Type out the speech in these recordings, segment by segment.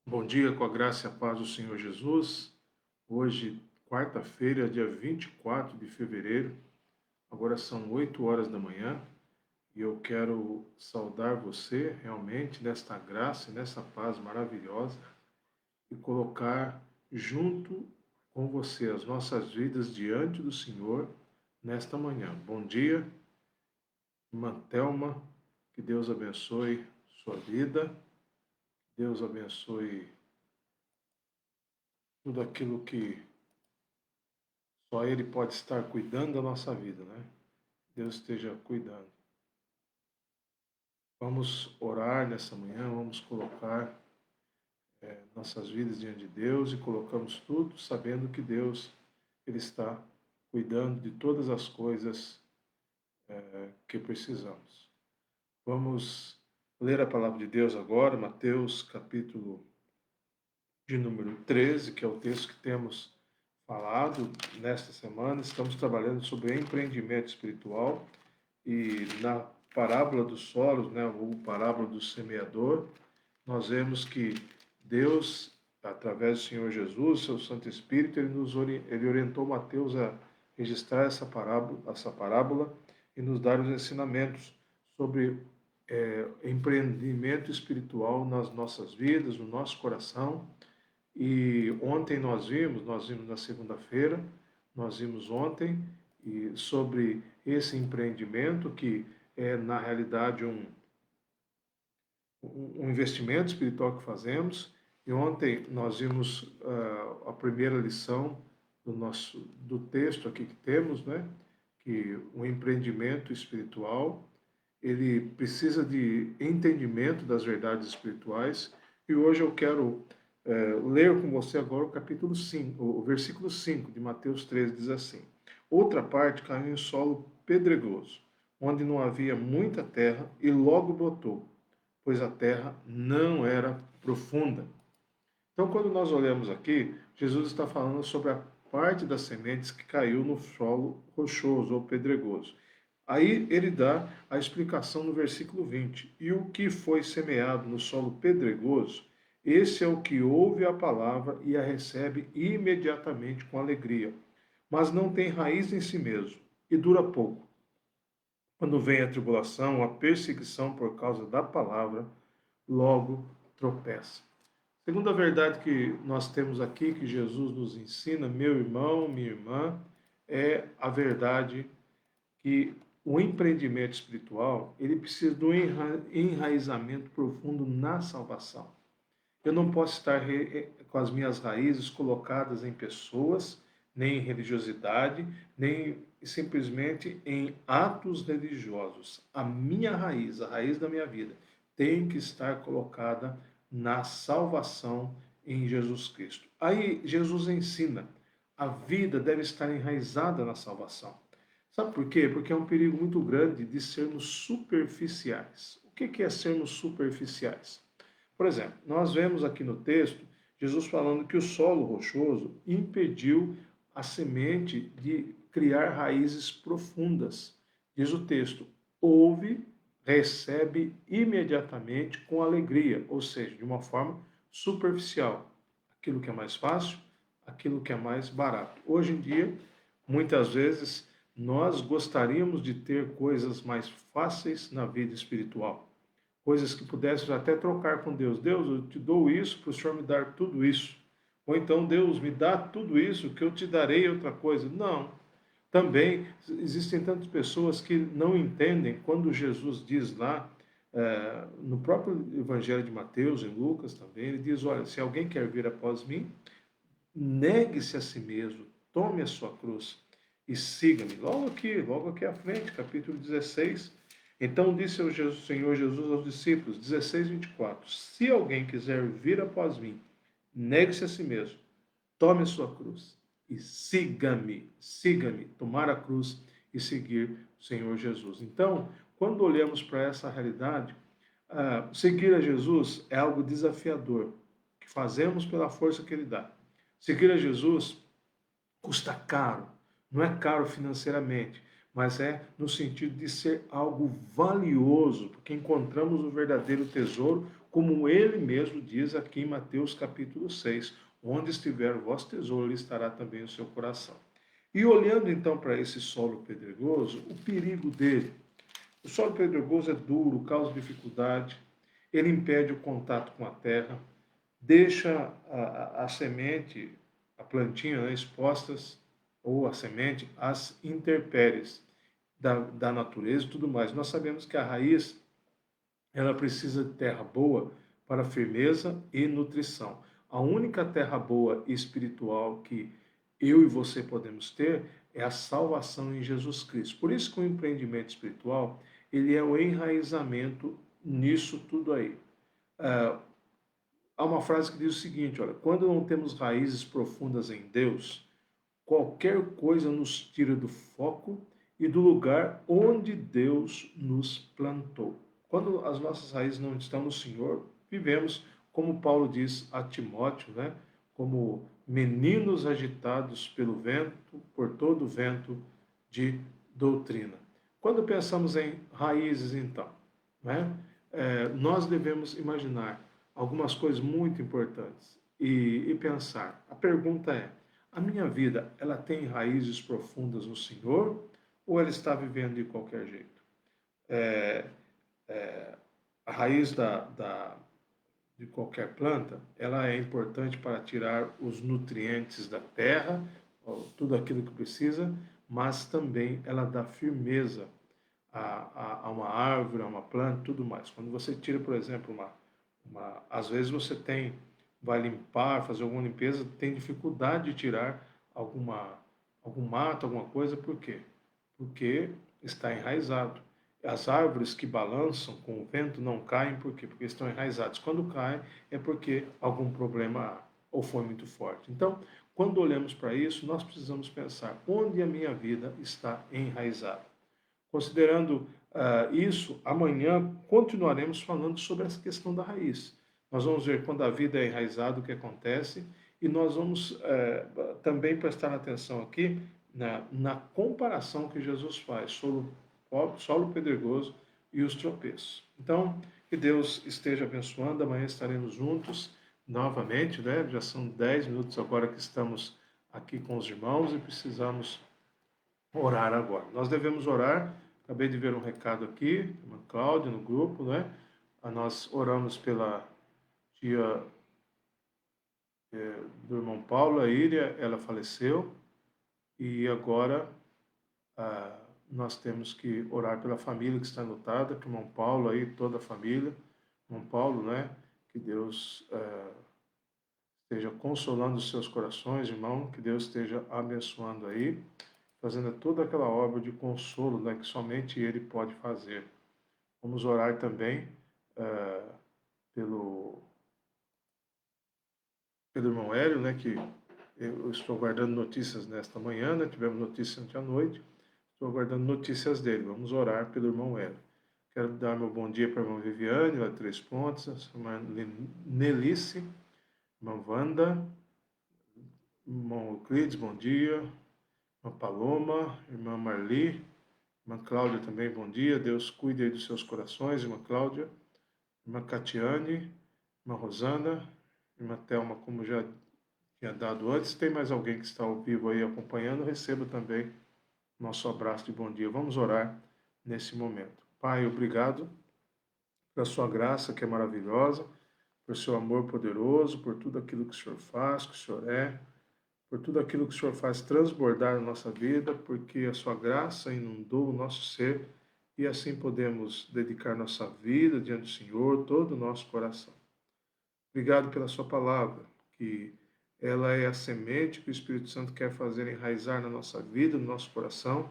Bom dia, com a graça e a paz do Senhor Jesus. Hoje, quarta-feira, dia 24 de fevereiro, agora são 8 horas da manhã e eu quero saudar você realmente nesta graça e nessa paz maravilhosa e colocar junto com você as nossas vidas diante do Senhor nesta manhã. Bom dia, irmã Thelma, que Deus abençoe sua vida, Deus abençoe tudo aquilo que só Ele pode estar cuidando da nossa vida, né? Deus esteja cuidando. Vamos orar nessa manhã, vamos colocar nossas vidas diante de Deus e colocamos tudo sabendo que Deus, Ele está cuidando de todas as coisas que precisamos. Vamos ler a palavra de Deus agora, Mateus capítulo de número 13, que é o texto que temos falado nesta semana. Estamos trabalhando sobre empreendimento espiritual. E na parábola dos solos, né, ou parábola do semeador, nós vemos que Deus, através do Senhor Jesus, seu Santo Espírito, ele orientou Mateus a registrar essa parábola e nos dar os ensinamentos sobre empreendimento espiritual nas nossas vidas, no nosso coração. E ontem nós vimos na segunda-feira, nós vimos ontem e sobre esse empreendimento que é na realidade um investimento espiritual que fazemos. E ontem nós vimos a primeira lição do texto aqui que temos, né? Que o empreendimento espiritual ele precisa de entendimento das verdades espirituais. E hoje eu quero ler com você agora o capítulo 5, o versículo 5 de Mateus 13, diz assim: Outra parte caiu em solo pedregoso, onde não havia muita terra, e logo brotou, pois a terra não era profunda. Então, quando nós olhamos aqui, Jesus está falando sobre a parte das sementes que caiu no solo rochoso ou pedregoso. Aí ele dá a explicação no versículo 20. E o que foi semeado no solo pedregoso, esse é o que ouve a palavra e a recebe imediatamente com alegria, mas não tem raiz em si mesmo e dura pouco. Quando vem a tribulação, a perseguição por causa da palavra, logo tropeça. Segunda verdade que nós temos aqui, que Jesus nos ensina, meu irmão, minha irmã, é a verdade que o empreendimento espiritual, ele precisa de um enraizamento profundo na salvação. Eu não posso estar com as minhas raízes colocadas em pessoas, nem em religiosidade, nem simplesmente em atos religiosos. A minha raiz, a raiz da minha vida, tem que estar colocada na salvação em Jesus Cristo. Aí Jesus ensina, a vida deve estar enraizada na salvação. Sabe por quê? Porque é um perigo muito grande de sermos superficiais. O que é sermos superficiais? Por exemplo, nós vemos aqui no texto Jesus falando que o solo rochoso impediu a semente de criar raízes profundas. Diz o texto: ouve, recebe imediatamente com alegria, ou seja, de uma forma superficial. Aquilo que é mais fácil, aquilo que é mais barato. Hoje em dia, muitas vezes, nós gostaríamos de ter coisas mais fáceis na vida espiritual, coisas que pudéssemos até trocar com Deus. Deus, eu te dou isso para o Senhor me dar tudo isso. Ou então, Deus, me dá tudo isso que eu te darei outra coisa. Não. Também existem tantas pessoas que não entendem quando Jesus diz lá, no próprio Evangelho de Mateus, em Lucas também, ele diz, olha, se alguém quer vir após mim, negue-se a si mesmo, tome a sua cruz e siga-me. Logo aqui à frente, capítulo 16, então disse o Senhor Jesus aos discípulos, 16, 24, se alguém quiser vir após mim, negue-se a si mesmo, tome a sua cruz e siga-me, tomar a cruz e seguir o Senhor Jesus. Então, quando olhamos para essa realidade, seguir a Jesus é algo desafiador, que fazemos pela força que Ele dá. Seguir a Jesus custa caro, não é caro financeiramente, mas é no sentido de ser algo valioso, porque encontramos o verdadeiro tesouro, como ele mesmo diz aqui em Mateus capítulo 6, onde estiver o vosso tesouro, ali estará também o seu coração. E olhando então para esse solo pedregoso, o perigo dele. O solo pedregoso é duro, causa dificuldade, ele impede o contato com a terra, deixa a semente, a plantinha, né, expostas, ou a semente, às intempéries da natureza e tudo mais. Nós sabemos que a raiz, ela precisa de terra boa para firmeza e nutrição. A única terra boa e espiritual que eu e você podemos ter é a salvação em Jesus Cristo. Por isso que o empreendimento espiritual, ele é o enraizamento nisso tudo aí. Há uma frase que diz o seguinte, olha, quando não temos raízes profundas em Deus, qualquer coisa nos tira do foco e do lugar onde Deus nos plantou. Quando as nossas raízes não estão no Senhor, vivemos, como Paulo diz a Timóteo, né? Como meninos agitados pelo vento, por todo o vento de doutrina. Quando pensamos em raízes, então, né? Nós devemos imaginar algumas coisas muito importantes e pensar. A pergunta é, a minha vida, ela tem raízes profundas no Senhor ou ela está vivendo de qualquer jeito? É, a raiz de qualquer planta, ela é importante para tirar os nutrientes da terra, tudo aquilo que precisa, mas também ela dá firmeza a uma árvore, a uma planta, tudo mais. Quando você tira, por exemplo, às vezes você vai limpar, fazer alguma limpeza, tem dificuldade de tirar algum mato, alguma coisa, por quê? Porque está enraizado. As árvores que balançam com o vento não caem, por quê? Porque estão enraizadas. Quando caem, é porque algum problema há, ou foi muito forte. Então, quando olhamos para isso, nós precisamos pensar onde a minha vida está enraizada. Considerando isso, amanhã continuaremos falando sobre essa questão da raiz. Nós vamos ver quando a vida é enraizada o que acontece e nós vamos também prestar atenção aqui na comparação que Jesus faz sobre o solo pedregoso e os tropeços. Então, que Deus esteja abençoando. Amanhã estaremos juntos novamente, né? Já são 10 minutos agora que estamos aqui com os irmãos e precisamos orar agora. Nós devemos orar. Acabei de ver um recado aqui, uma Cláudia no grupo, né? Nós oramos pela tia do irmão Paulo, a Íria, ela faleceu e agora nós temos que orar pela família que está anotada, que o irmão Paulo aí, toda a família, irmão Paulo, né? Que Deus esteja consolando os seus corações, irmão, que Deus esteja abençoando aí, fazendo toda aquela obra de consolo, né, que somente Ele pode fazer. Vamos orar também pelo irmão Hélio, né, que eu estou guardando notícias nesta manhã, né, tivemos notícias ontem à noite, estou aguardando notícias dele. Vamos orar pelo irmão Hélio. Quero dar meu bom dia para a irmã Viviane, lá de Três Pontos, a irmã Nelice, irmã Wanda, irmão Euclides, bom dia, irmã Paloma, irmã Marli, irmã Cláudia também, bom dia. Deus cuide aí dos seus corações, irmã Cláudia, irmã Catiane, irmã Rosana, irmã Thelma, como já tinha dado antes. Tem mais alguém que está ao vivo aí acompanhando? Receba também nosso abraço de bom dia. Vamos orar nesse momento. Pai, obrigado pela sua graça que é maravilhosa, por seu amor poderoso, por tudo aquilo que o Senhor faz, que o Senhor é, por tudo aquilo que o Senhor faz transbordar na nossa vida, porque a sua graça inundou o nosso ser e assim podemos dedicar nossa vida diante do Senhor, todo o nosso coração. Obrigado pela sua palavra, que ela é a semente que o Espírito Santo quer fazer enraizar na nossa vida, no nosso coração.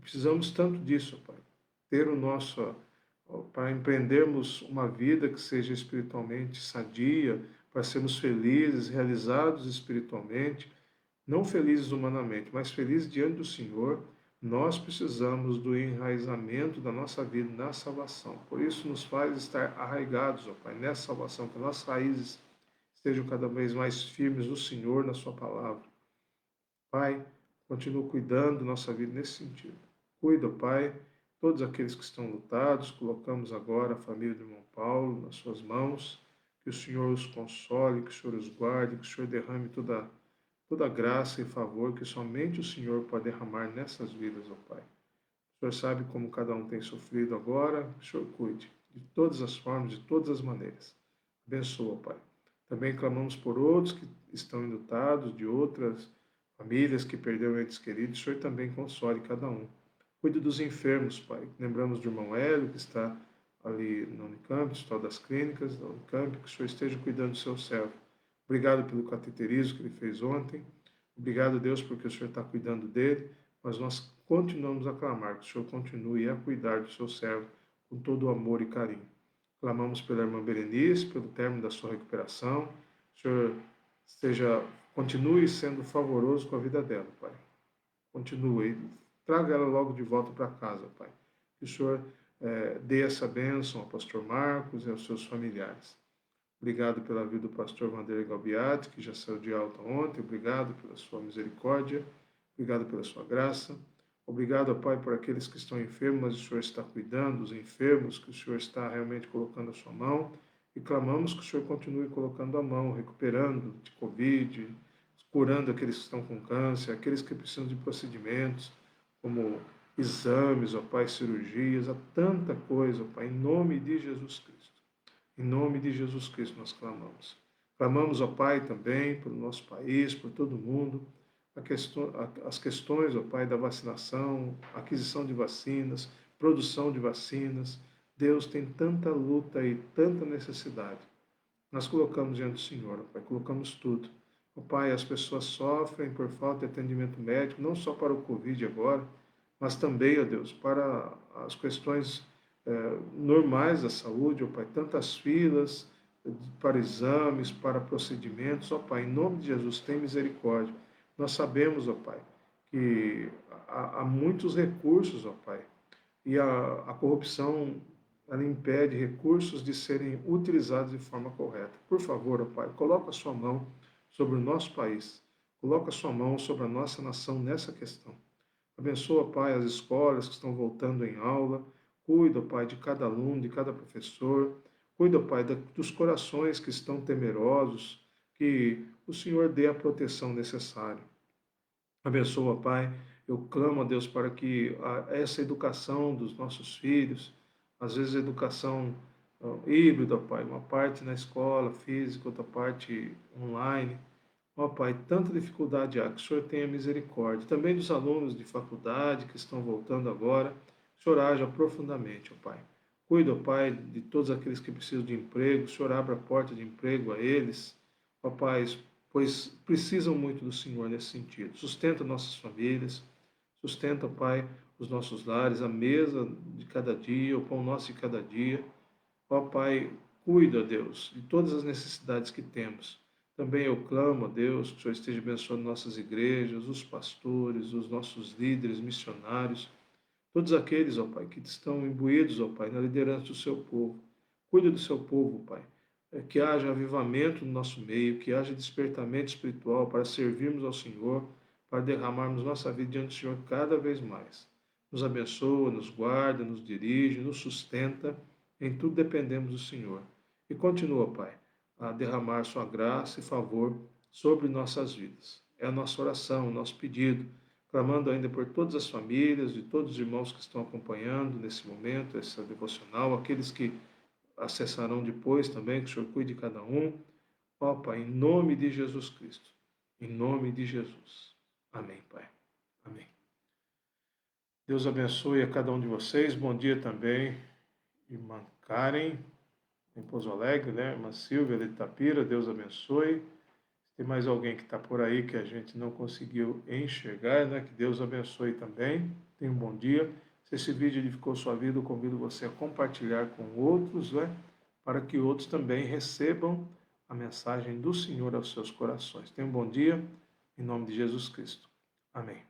Precisamos tanto disso, Pai. Ter o nosso, para empreendermos uma vida que seja espiritualmente sadia, para sermos felizes, realizados espiritualmente, não felizes humanamente, mas felizes diante do Senhor. Nós precisamos do enraizamento da nossa vida na salvação. Por isso nos faz estar arraigados, ó Pai, nessa salvação, que nossas raízes estejam cada vez mais firmes no Senhor, na sua palavra. Pai, continua cuidando da nossa vida nesse sentido. Cuida, Pai, todos aqueles que estão lutados, colocamos agora a família do irmão Paulo nas suas mãos, que o Senhor os console, que o Senhor os guarde, que o Senhor derrame toda graça e favor que somente o Senhor pode derramar nessas vidas, ó Pai. O Senhor sabe como cada um tem sofrido agora, o Senhor cuide de todas as formas, de todas as maneiras. Abençoa, Pai. Também clamamos por outros que estão enlutados, de outras famílias que perderam entes queridos. O Senhor também console cada um. Cuide dos enfermos, Pai. Lembramos do irmão Hélio, que está ali na Unicamp, Hospital das Clínicas da Unicamp, que o Senhor esteja cuidando do seu servo. Obrigado pelo cateterismo que ele fez ontem. Obrigado, Deus, porque o Senhor está cuidando dele. Mas nós continuamos a clamar que o Senhor continue a cuidar do seu servo com todo o amor e carinho. Clamamos pela irmã Berenice, pelo término da sua recuperação. O Senhor continue sendo favoroso com a vida dela, Pai. Continue. Traga ela logo de volta para casa, Pai. Que o Senhor dê essa bênção ao pastor Marcos e aos seus familiares. Obrigado pela vida do pastor Vanderlei Galbiati, que já saiu de alta ontem. Obrigado pela sua misericórdia. Obrigado pela sua graça. Obrigado, Pai, por aqueles que estão enfermos, mas o Senhor está cuidando dos enfermos, que o Senhor está realmente colocando a sua mão. E clamamos que o Senhor continue colocando a mão, recuperando de Covid, curando aqueles que estão com câncer, aqueles que precisam de procedimentos, como exames, ó Pai, cirurgias, há tanta coisa, ó Pai, em nome de Jesus Cristo. Em nome de Jesus Cristo nós clamamos. Clamamos, ó Pai, também pelo nosso país, por todo mundo, as questões, ó Pai, da vacinação, aquisição de vacinas, produção de vacinas. Deus, tem tanta luta e tanta necessidade. Nós colocamos diante do Senhor, ó Pai, colocamos tudo. Ó Pai, as pessoas sofrem por falta de atendimento médico, não só para o Covid agora, mas também, ó Deus, para as questões normais da saúde, ó Pai, tantas filas para exames, para procedimentos. Ó Pai, em nome de Jesus, tem misericórdia. Nós sabemos, ó Pai, que há muitos recursos, ó Pai, e a corrupção, ela impede recursos de serem utilizados de forma correta. Por favor, ó Pai, coloca a sua mão sobre o nosso país, coloca a sua mão sobre a nossa nação nessa questão. Abençoa, Pai, as escolas que estão voltando em aula, cuida, Pai, de cada aluno, de cada professor, cuida, Pai, dos corações que estão temerosos, que o Senhor dê a proteção necessária. Abençoa, Pai, eu clamo a Deus para que essa educação dos nossos filhos, às vezes educação híbrida, Pai, uma parte na escola física, outra parte online. Ó Pai, tanta dificuldade há, que o Senhor tenha misericórdia. Também dos alunos de faculdade que estão voltando agora, que o Senhor haja profundamente, ó Pai. Cuida, ó Pai, de todos aqueles que precisam de emprego, o Senhor abra a porta de emprego a eles, ó Pai, pois precisam muito do Senhor nesse sentido. Sustenta nossas famílias, sustenta, Pai, os nossos lares, a mesa de cada dia, o pão nosso de cada dia. Ó Pai, cuida, Deus, de todas as necessidades que temos. Também eu clamo a Deus que o Senhor esteja abençoando nossas igrejas, os pastores, os nossos líderes, missionários, todos aqueles, ó Pai, que estão imbuídos, ó Pai, na liderança do seu povo. Cuida do seu povo, Pai. Que haja avivamento no nosso meio, que haja despertamento espiritual para servirmos ao Senhor, para derramarmos nossa vida diante do Senhor cada vez mais. Nos abençoa, nos guarda, nos dirige, nos sustenta. Em tudo dependemos do Senhor. E continua, Pai, a derramar sua graça e favor sobre nossas vidas. É a nossa oração, o nosso pedido, clamando ainda por todas as famílias, de todos os irmãos que estão acompanhando nesse momento, essa devocional, aqueles que acessarão depois também, que o Senhor cuide de cada um. Ó Pai, em nome de Jesus Cristo, em nome de Jesus. Amém, Pai. Amém. Deus abençoe a cada um de vocês. Bom dia também, irmã Karen, em Pouso Alegre, né? Irmã Silvia de Itapira, Deus abençoe. Tem mais alguém que está por aí que a gente não conseguiu enxergar, né? Que Deus abençoe também. Tenha um bom dia. Se esse vídeo edificou sua vida, eu convido você a compartilhar com outros, né? Para que outros também recebam a mensagem do Senhor aos seus corações. Tenha um bom dia, em nome de Jesus Cristo. Amém.